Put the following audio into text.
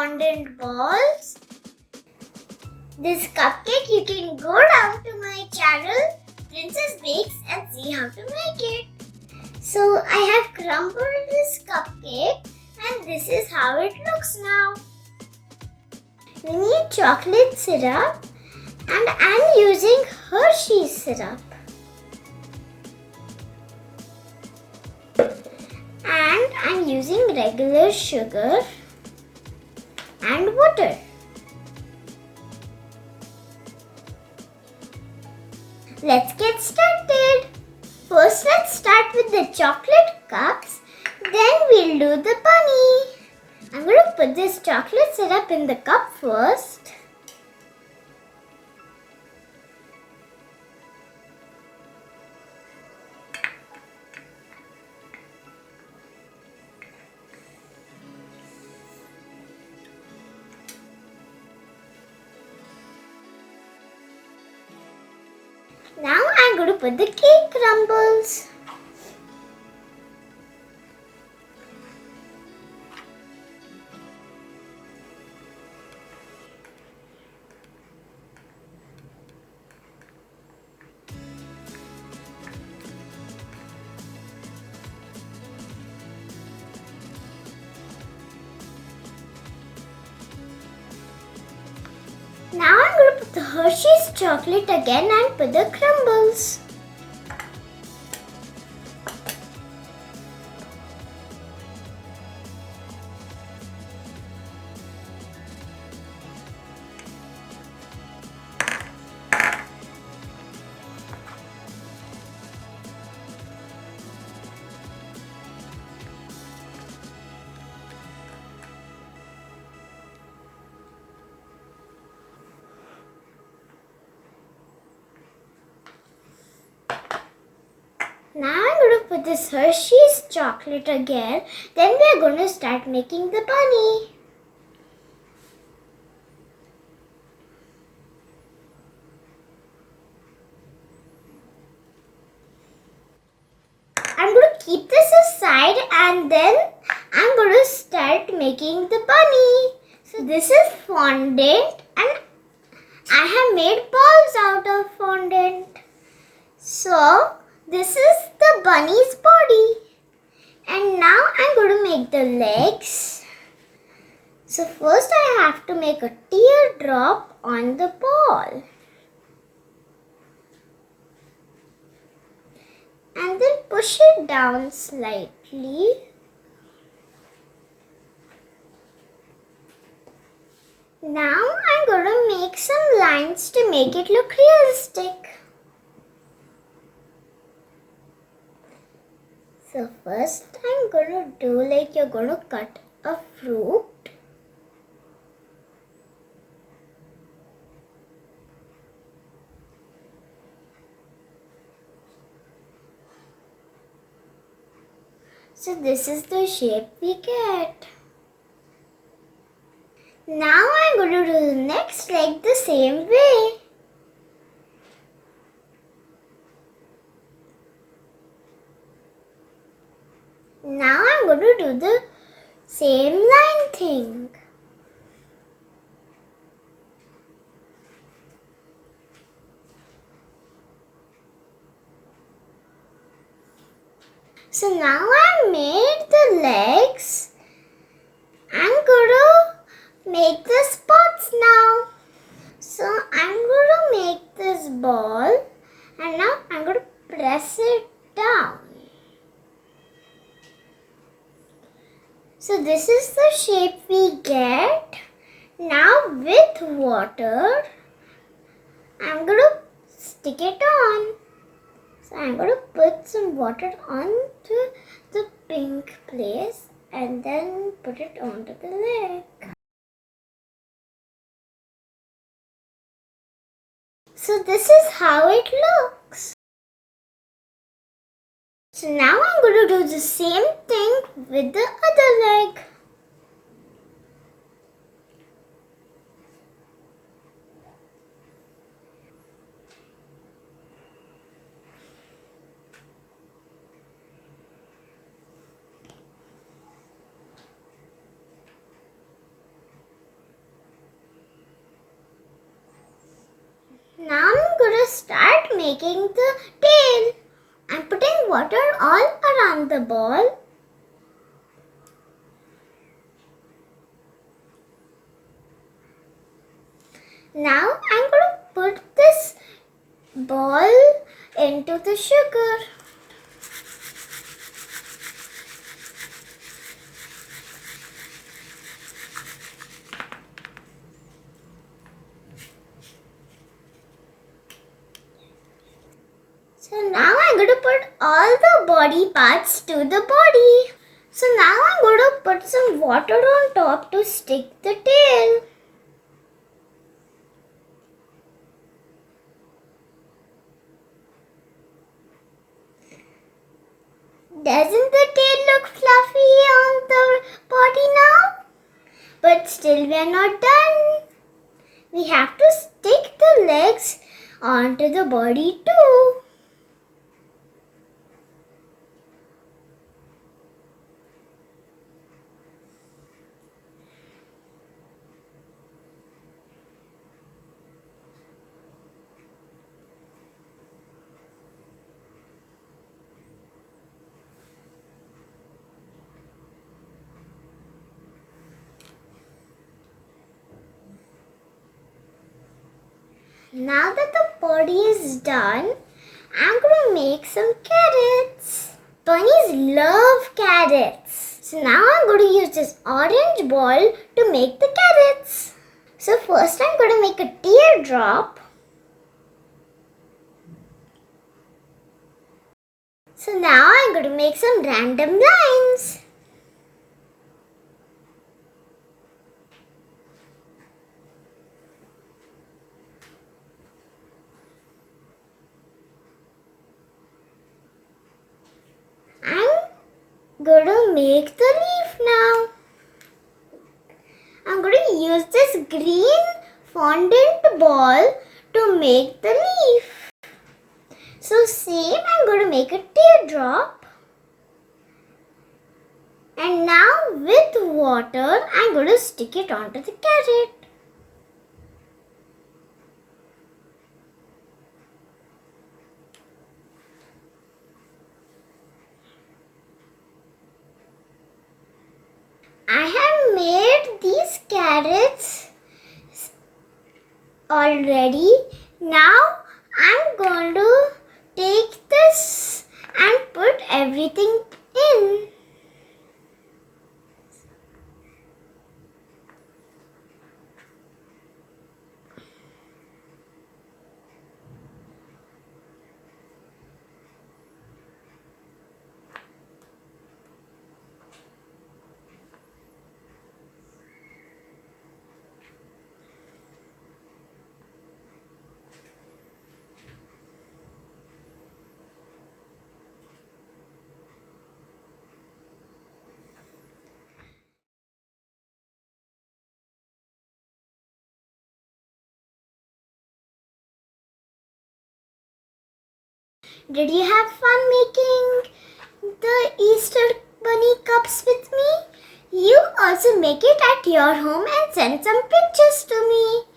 fondant balls. This cupcake, you can go down to my channel, Princess Bakes, and see how to make it. So I have crumbled this cupcake and this is how it looks now. We need chocolate syrup and I'm using Hershey's syrup. And I'm using regular sugar and water. Let's get started. First, let's start with the chocolate cups. Then we'll do the bunny. I'm going to put this chocolate syrup in the cup first. Now I'm going to put the cake crumbles. Now I'm going to put the Hershey's chocolate again and put the crumbles. Now I'm going to put this Hershey's chocolate again. Then we are going to start making the bunny. I'm going to keep this aside and then I'm going to start making the bunny. So this is fondant and I have made balls out of fondant. So this is the bunny's body. And now I'm going to make the legs. So first I have to make a teardrop on the ball. And then push it down slightly. Now I'm going to make some lines to make it look realistic. So first I'm going to do like you're going to cut a fruit. So this is the shape we get. Now I'm going to do the next leg the same way. Now I'm going to do the same line thing. So now I made the legs. I'm going to make the spots now. So I'm going to make this ball and now I'm going to press it down. So this is the shape we get. Now with water, I'm going to stick it on. So I'm going to put some water onto the pink place and then put it onto the leg. So this is how it looks. So now I'm going to do the same thing with the other leg. start making the tail. I'm putting water all around the ball. Now I'm going to put this ball into the sugar. So now I'm going to put all the body parts to the body. So now I'm going to put some water on top to stick the tail. Doesn't the tail look fluffy on the body now? But still we are not done. We have to stick the legs onto the body too. Now that the body is done, I'm going to make some carrots. Bunnies love carrots. So now I'm going to use this orange ball to make the carrots. So first I'm going to make a teardrop. So now I'm going to make some random lines. I'm going to make the leaf now. I'm going to use this green fondant ball to make the leaf. So same, I'm going to make a teardrop. And now with water, I'm going to stick it onto the carrot. I have made these carrots already. Now I'm going to take this and put everything in. Did you have fun making the Easter Bunny Cups with me? You also make it at your home and send some pictures to me.